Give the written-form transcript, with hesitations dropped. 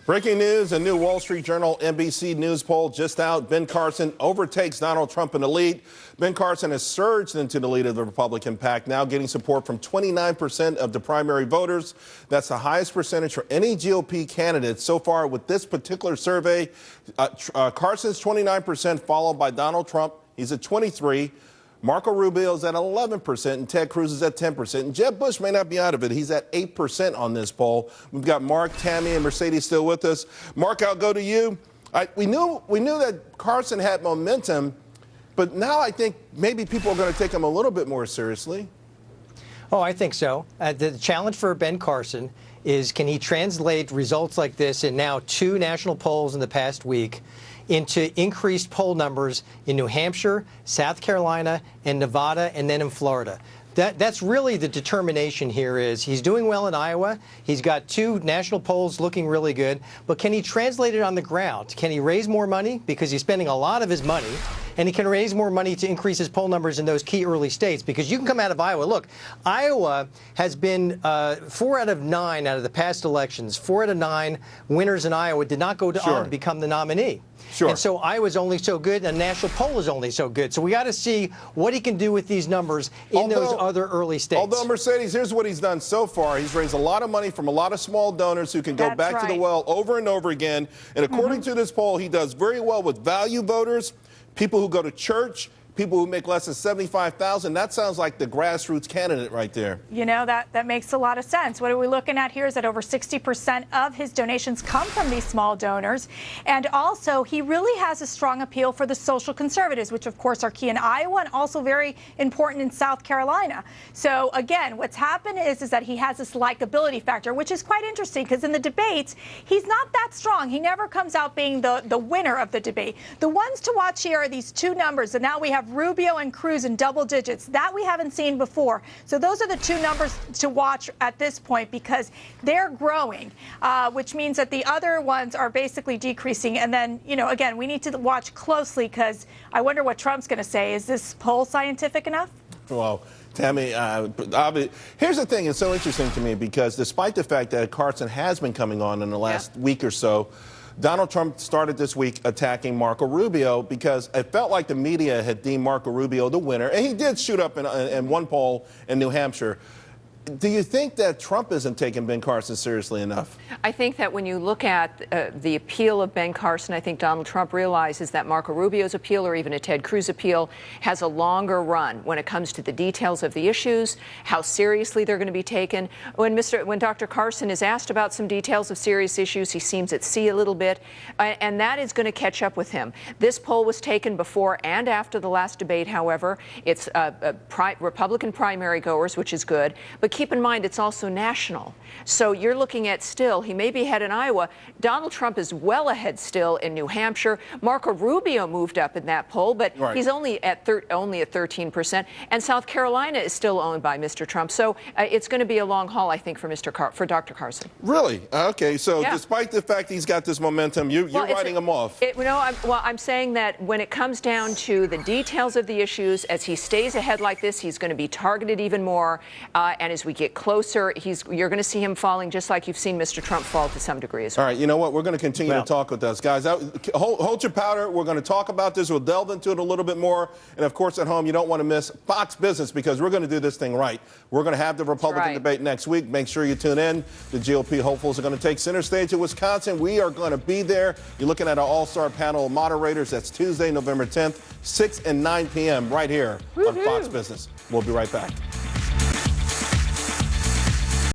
Breaking news, a new Wall Street Journal NBC News poll just out. Ben Carson overtakes Donald Trump in the lead. Ben Carson has surged into the lead of the Republican pack, now getting support from 29% of the primary voters. That's the highest percentage for any GOP candidate so far with this particular survey. Carson's 29%, followed by Donald Trump. He's at 23%. Marco Rubio is at 11%, and Ted Cruz is at 10%. And Jeb Bush may not be out of it. He's at 8% on this poll. We've got Mark, Tammy, and Mercedes still with us. Mark, I'll go to you. We knew that Carson had momentum, but now I think maybe people are going to take him a little bit more seriously. Oh, I think so. The challenge for Ben Carson is, can he translate results like this in now 2 national polls in the past week into increased poll numbers in New Hampshire, South Carolina, and Nevada, and then in Florida? That's really the determination here. Is he's doing well in Iowa. He's got 2 national polls looking really good. But can he translate it on the ground? Can he raise more money? Because he's spending a lot of his money. And he can raise more money to increase his poll numbers in those key early states. Because you can come out of Iowa. Look, Iowa has been 4 out of 9 out of the past elections. 4 out of 9 winners in Iowa did not go on to become the nominee. Sure. And so Iowa's only so good, and the national poll is only so good. So we got to see what he can do with these numbers in those other early states. Although, Mercedes, here's what he's done so far. He's raised a lot of money from a lot of small donors who can go back to the well over and over again. And according to this poll, he does very well with value voters, people who go to church, people who make less than $75,000. That sounds like the grassroots candidate right there. You know, that makes a lot of sense. What are we looking at here is that over 60% of his donations come from these small donors. And also, he really has a strong appeal for the social conservatives, which, of course, are key in Iowa and also very important in South Carolina. So, again, what's happened is that he has this likability factor, which is quite interesting because in the debates, he's not that strong. He never comes out being the winner of the debate. The ones to watch here are these 2 numbers, and now we have Rubio and Cruz in double digits. That we haven't seen before. So those are the 2 numbers to watch at this point because they're growing, which means that the other ones are basically decreasing. And then, you know, again, we need to watch closely because I wonder what Trump's going to say. Is this poll scientific enough? Well, Tammy, here's the thing. It's so interesting to me because despite the fact that Carson has been coming on in the last week or so, Donald Trump started this week attacking Marco Rubio because it felt like the media had deemed Marco Rubio the winner. And he did shoot up in one poll in New Hampshire. Do you think that Trump isn't taking Ben Carson seriously enough? I think that when you look at the appeal of Ben Carson, I think Donald Trump realizes that Marco Rubio's appeal or even a Ted Cruz appeal has a longer run when it comes to the details of the issues, how seriously they're going to be taken. When Dr. Carson is asked about some details of serious issues, he seems at sea a little bit, and that is going to catch up with him. This poll was taken before and after the last debate, however. It's Republican primary goers, which is good, but keep in mind, it's also national. So you're looking at still, he may be ahead in Iowa. Donald Trump is well ahead still in New Hampshire. Marco Rubio moved up in that poll, but he's only at 13%. And South Carolina is still owned by Mr. Trump. So it's going to be a long haul, I think, for Dr. Carson. Really? Okay. So despite the fact he's got this momentum, you're writing him off. I'm saying that when it comes down to the details of the issues, as he stays ahead like this, he's going to be targeted even more. And as we get closer, you're going to see him falling just like you've seen Mr. Trump fall to some degree as well. All right, you know what? We're going to continue to talk with us. Guys, hold your powder. We're going to talk about this. We'll delve into it a little bit more. And, of course, at home, you don't want to miss Fox Business because we're going to do this thing right. We're going to have the Republican debate next week. Make sure you tune in. The GOP hopefuls are going to take center stage in Wisconsin. We are going to be there. You're looking at our all-star panel of moderators. That's Tuesday, November 10th, 6 and 9 p.m. right here on Fox Business. We'll be right back.